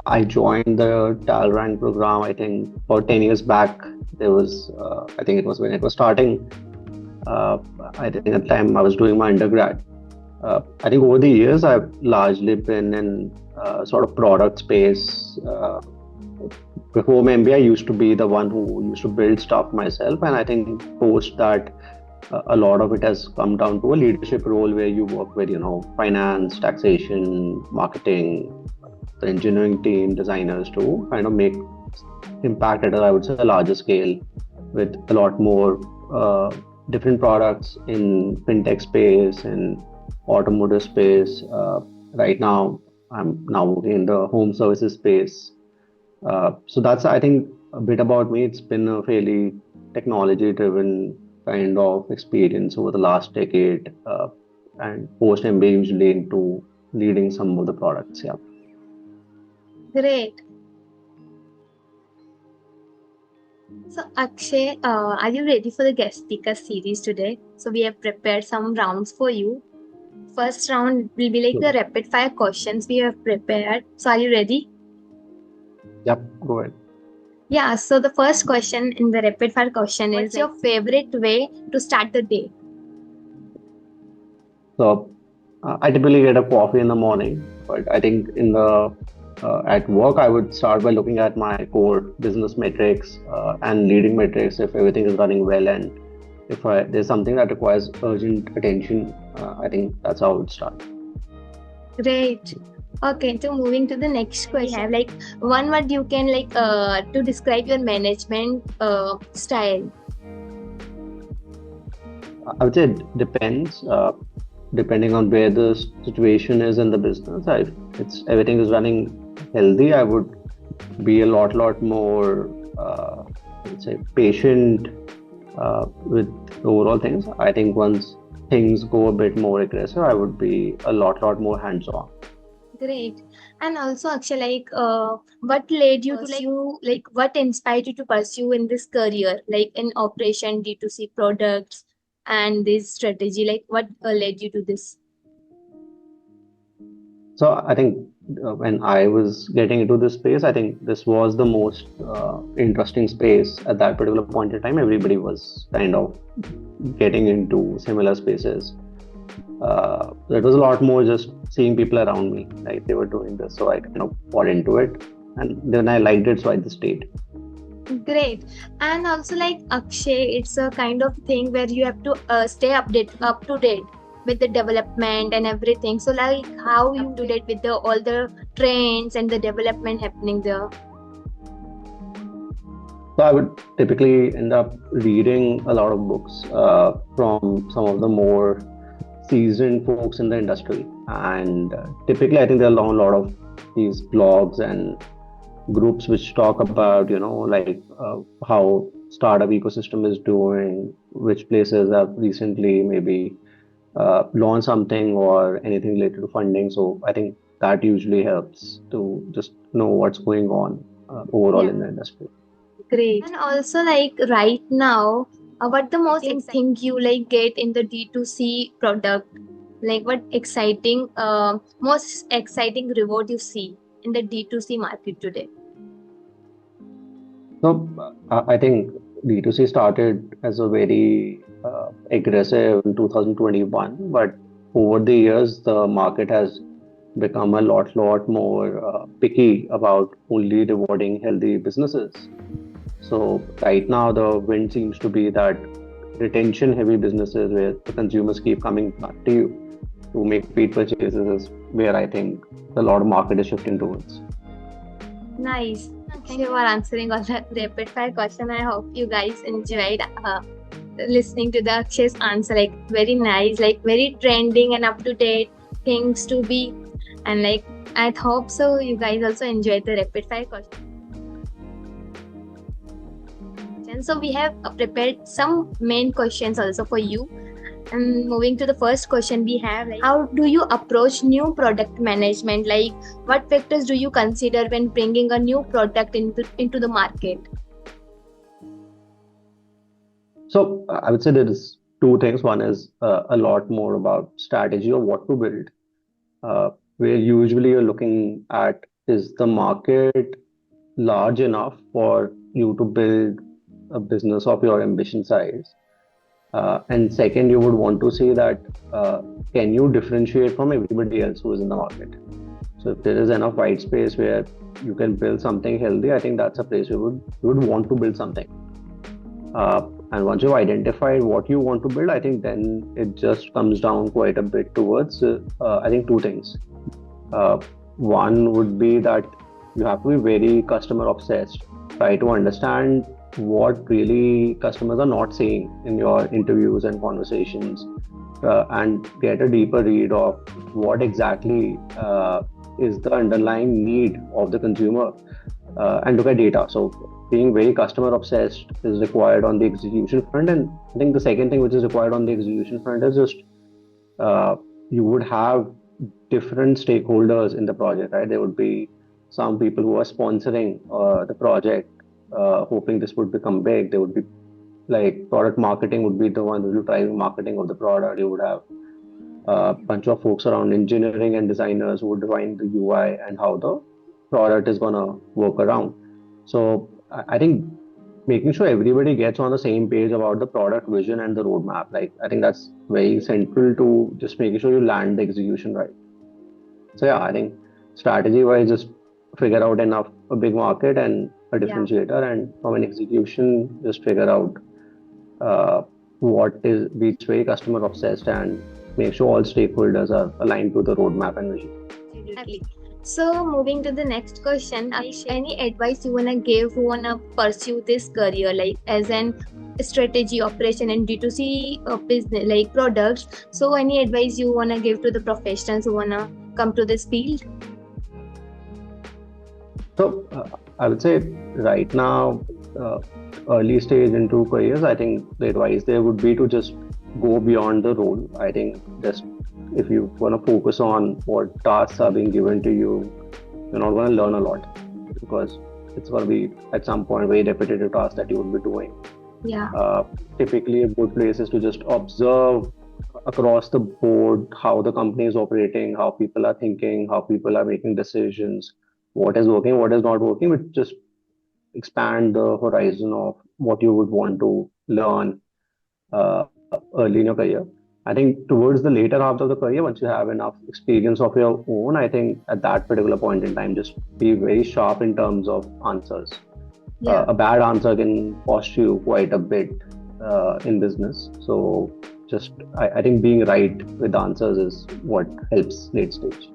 I joined the Talerang program, I think, about 10 years back. There was, I think it was when it was starting. Uh, I think at the time I was doing my undergrad. I think over the years, I've largely been in sort of product space. Before my MBA, I used to be the one who used to build stuff myself. And I think post that, a lot of it has come down to a leadership role where you work with, finance, taxation, marketing, the engineering team, designers to kind of make impact at a, I would say, a larger scale with a lot more different products in fintech space and automotive space. Right now, I'm now working in the home services space. So that's, I think, a bit about me. It's been a fairly technology-driven kind of experience over the last decade, and post MBA usually into leading some of the products. Yeah. Great. So, Akshay, are you ready for the guest speaker series today? So, we have prepared some rounds for you. First round will be like the rapid fire questions we have prepared. So, are you ready? Yep. Go ahead. Yeah, so the first question in the rapid fire question is, what's your favorite way to start the day? So I typically get a coffee in the morning, but I think in the at work I would start by looking at my core business metrics and leading metrics if everything is running well, and if there's something that requires urgent attention, I think that's how I would start. Great. Okay, so moving to the next question, we have like one word you can like to describe your management style. I would say it depends. Depending on where the situation is in the business. If it's everything is running healthy, I would be a lot more, let's say, patient with the overall things. I think once things go a bit more aggressive, I would be a lot more hands-on. Great. And also, Akshay, like, what led you to like, what inspired you to pursue in this career, like in operation, D2C products, and this strategy? Like, what led you to this? So I think when I was getting into this space, I think this was the most interesting space at that particular point in time. Everybody was kind of getting into similar spaces. It was a lot more just seeing people around me, like they were doing this, so I kind of bought into it, and then I liked it, so I just stayed. Great. And also, like Akshay, it's a kind of thing where you have to stay up to date with the development and everything. So, like, how you up to date with the all the trends and the development happening there? So I would typically end up reading a lot of books from some of the more seasoned folks in the industry, and typically I think there are a lot of these blogs and groups which talk about, like how startup ecosystem is doing, which places have recently maybe launched something or anything related to funding. So I think that usually helps to just know what's going on overall in the industry. Great. And also, like right now, what the most thing you like get in the D2C product? Like what exciting, most exciting reward you see in the D2C market today? So I think D2C started as a very aggressive in 2021, but over the years the market has become a lot more picky about only rewarding healthy businesses. So right now the wind seems to be that retention heavy businesses where the consumers keep coming back to you to make repeat purchases is where I think a lot of market is shifting towards. Nice. Thank you for answering all the rapid fire question. I hope you guys enjoyed listening to the Akshay's answer. Like very nice, like very trending and up to date things to be, and like I hope so. You guys also enjoyed the rapid fire question. So we have prepared some main questions also for you. And moving to the first question we have, like, how do you approach new product management? Like, what factors do you consider when bringing a new product into the market? So I would say there is two things. One is a lot more about strategy of what to build, where usually you're looking at is the market large enough for you to build a business of your ambition size? And second, you would want to see that can you differentiate from everybody else who is in the market? So if there is enough white space where you can build something healthy, I think that's a place you would want to build something. And once you've identified what you want to build, I think then it just comes down quite a bit towards I think two things. Uh, One would be that you have to be very customer obsessed. Try to understand what really customers are not saying in your interviews and conversations, and get a deeper read of what exactly is the underlying need of the consumer, and look at data. So being very customer obsessed is required on the execution front. And I think the second thing which is required on the execution front is just uh, you would have different stakeholders in the project, right? There would be some people who are sponsoring the project, hoping this would become big. There would be like product marketing would be the one who will drive marketing of the product. You would have a bunch of folks around engineering and designers who would define the UI and how the product is gonna work around. So I think making sure everybody gets on the same page about the product vision and the roadmap, like I think that's very central to just making sure you land the execution right. So yeah, I think strategy wise, just figure out enough a big market and a Yeah. differentiator, and from an execution, just figure out uh, what is be very customer obsessed and make sure all stakeholders are aligned to the roadmap and vision. Absolutely. So moving to the next question, any advice you wanna give who wanna pursue this career, like as an strategy, operation, and D2C business, like products? So any advice you wanna give to the professionals who wanna come to this field? So I would say right now, uh, early stage into careers, I think the advice there would be to just go beyond the role. I think just if you want to focus on what tasks are being given to you, you're not going to learn a lot because it's going to be at some point very repetitive tasks that you would be doing. Yeah. Uh, Typically, a good place is to just observe across the board how the company is operating, how people are thinking, how people are making decisions, what is working, what is not working, which just expand the horizon of what you would want to learn early in your career. I think towards the later half of the career, once you have enough experience of your own, I think at that particular point in time, just be very sharp in terms of answers. Yeah. A bad answer can cost you quite a bit in business. So just I think being right with answers is what helps late stage.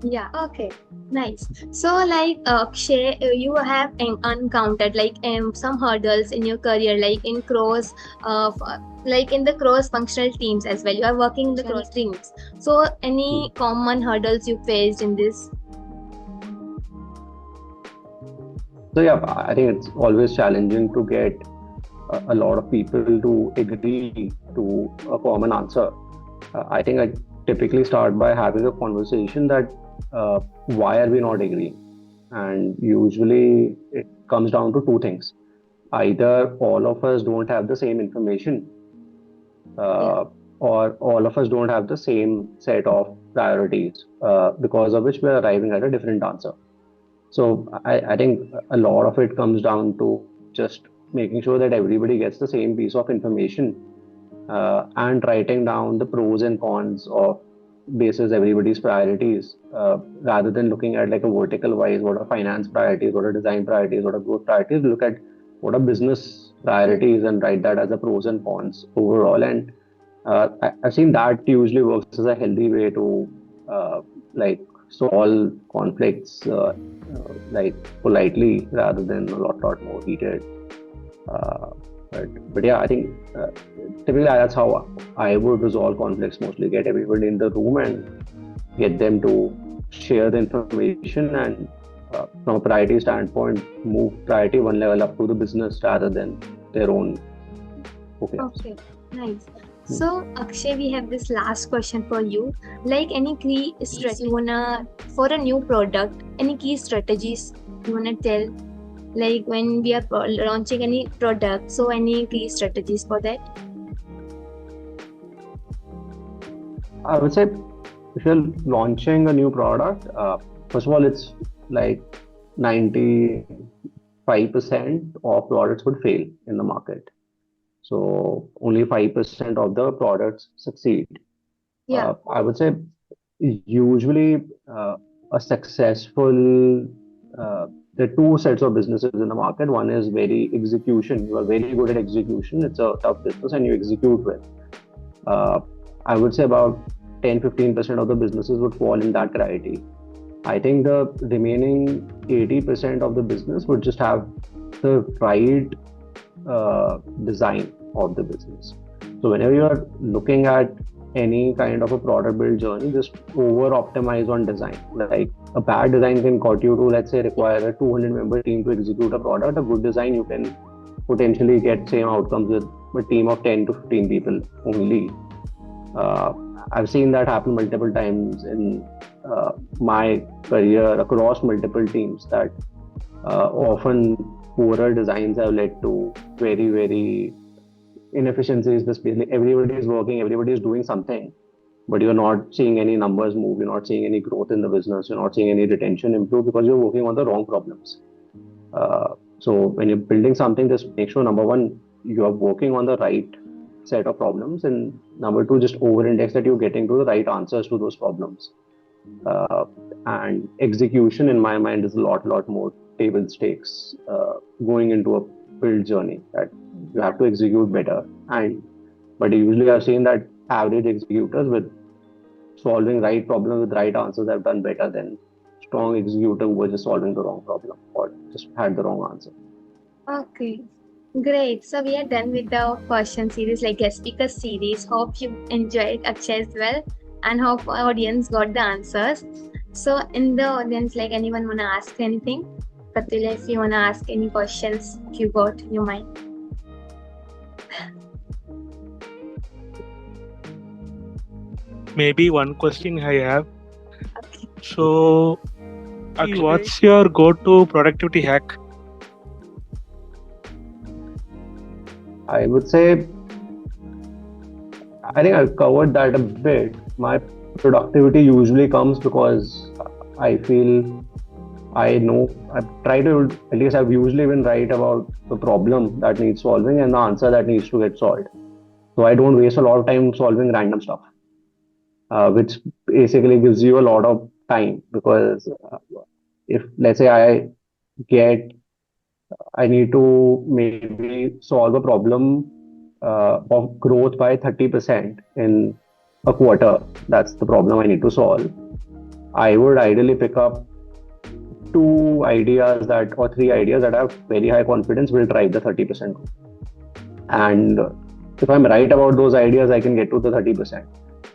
Yeah. Okay. Nice. So, like Akshay, you have encountered like some hurdles in your career, like in cross, like in the cross-functional teams as well. You are working in the cross teams. So, any common hurdles you faced in this? So yeah, I think it's always challenging to get a lot of people to agree to a common answer. I think I typically start by having a conversation that why are we not agreeing? And usually it comes down to two things. Either all of us don't have the same information, uh, or all of us don't have the same set of priorities, because of which we're arriving at a different answer. So I think a lot of it comes down to just making sure that everybody gets the same piece of information, and writing down the pros and cons of basis everybody's priorities, rather than looking at like a vertical wise, what are finance priorities, what are design priorities, what are growth priorities. Look at what are business priorities and write that as a pros and cons overall. And I've seen that usually works as a healthy way to like solve conflicts, like politely rather than a lot more heated. Uh, but yeah, I think typically that's how I would resolve conflicts mostly. Get everybody in the room and get them to share the information, and from a priority standpoint, move priority one level up to the business rather than their own opinions. Okay, nice. So Akshay, we have this last question for you. Like any key strategy you wanna for a new product, any key strategies you wanna tell? Like when we are launching any product, so any key strategies for that? I would say if you're launching a new product, first of all, it's like 95% of products would fail in the market. So only 5% of the products succeed. Yeah. I would say usually a successful, there are two sets of businesses in the market. One is very execution. You are very good at execution. It's a tough business and you execute well. Uh, I would say about 10-15% of the businesses would fall in that criteria. I think the remaining 80% of the business would just have the right design of the business. So whenever you're looking at any kind of a product build journey, just over optimize on design. Like a bad design can cut you to, let's say, require a 200 member team to execute a product. A good design, you can potentially get same outcomes with a team of 10 to 15 people only. Uh, I've seen that happen multiple times in my career across multiple teams, that often poorer designs have led to very, very inefficiencies. Basically, everybody is working, everybody is doing something, but you're not seeing any numbers move, you're not seeing any growth in the business, you're not seeing any retention improve because you're working on the wrong problems. So when you're building something, just make sure number one, you are working on the right set of problems, and number two, just over index that you're getting to the right answers to those problems. Uh, and execution, in my mind, is a lot more table stakes going into a build journey, that you have to execute better. And but usually I've seen that average executors with solving right problem with right answers have done better than strong executor who was just solving the wrong problem or just had the wrong answer. Okay. Great. So we are done with the question series, like guest speaker series. Hope you enjoyed Akshay as well, and hope our audience got the answers. So in the audience, like anyone wanna ask anything? Pratila, if you wanna ask any questions you got in your mind. Maybe one question I have. Okay. So, Akshay, what's your go-to productivity hack? I would say, I think I've covered that a bit. My productivity usually comes because I feel I know, I try to, at least I've usually been right about the problem that needs solving and the answer that needs to get solved. So I don't waste a lot of time solving random stuff, which basically gives you a lot of time, because if, let's say, get, I need to maybe solve a problem of growth by 30% in a quarter. That's the problem I need to solve. I would ideally pick up two ideas that, or three ideas that I have very high confidence will drive the 30%. And if I'm right about those ideas, I can get to the 30%.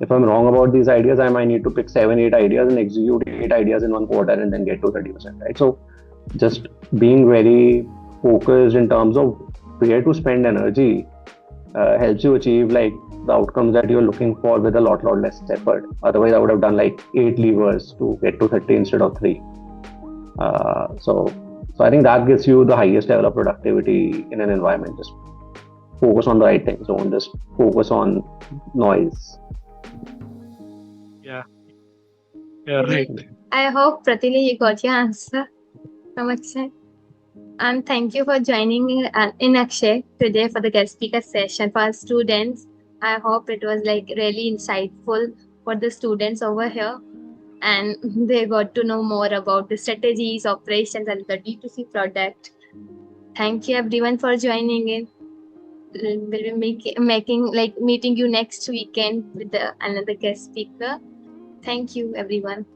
If I'm wrong about these ideas, I might need to pick 7, 8 ideas and execute 8 ideas in one quarter and then get to 30%, right? So just being very focused in terms of where to spend energy helps you achieve like the outcomes that you're looking for with a lot less effort. Otherwise, I would have done like 8 levers to get to 30 instead of 3. So I think that gives you the highest level of productivity in an environment. Just focus on the right things. Don't just focus on noise. Yeah, right. I hope Pratila you got your answer from Akshay. And thank you for joining in Akshay today for the guest speaker session for our students. I hope it was like really insightful for the students over here, and they got to know more about the strategies, operations, and the D2C product. Thank you everyone for joining in. We'll be meeting you next weekend with another guest speaker. Thank you everyone.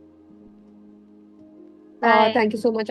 Bye. Thank you so much,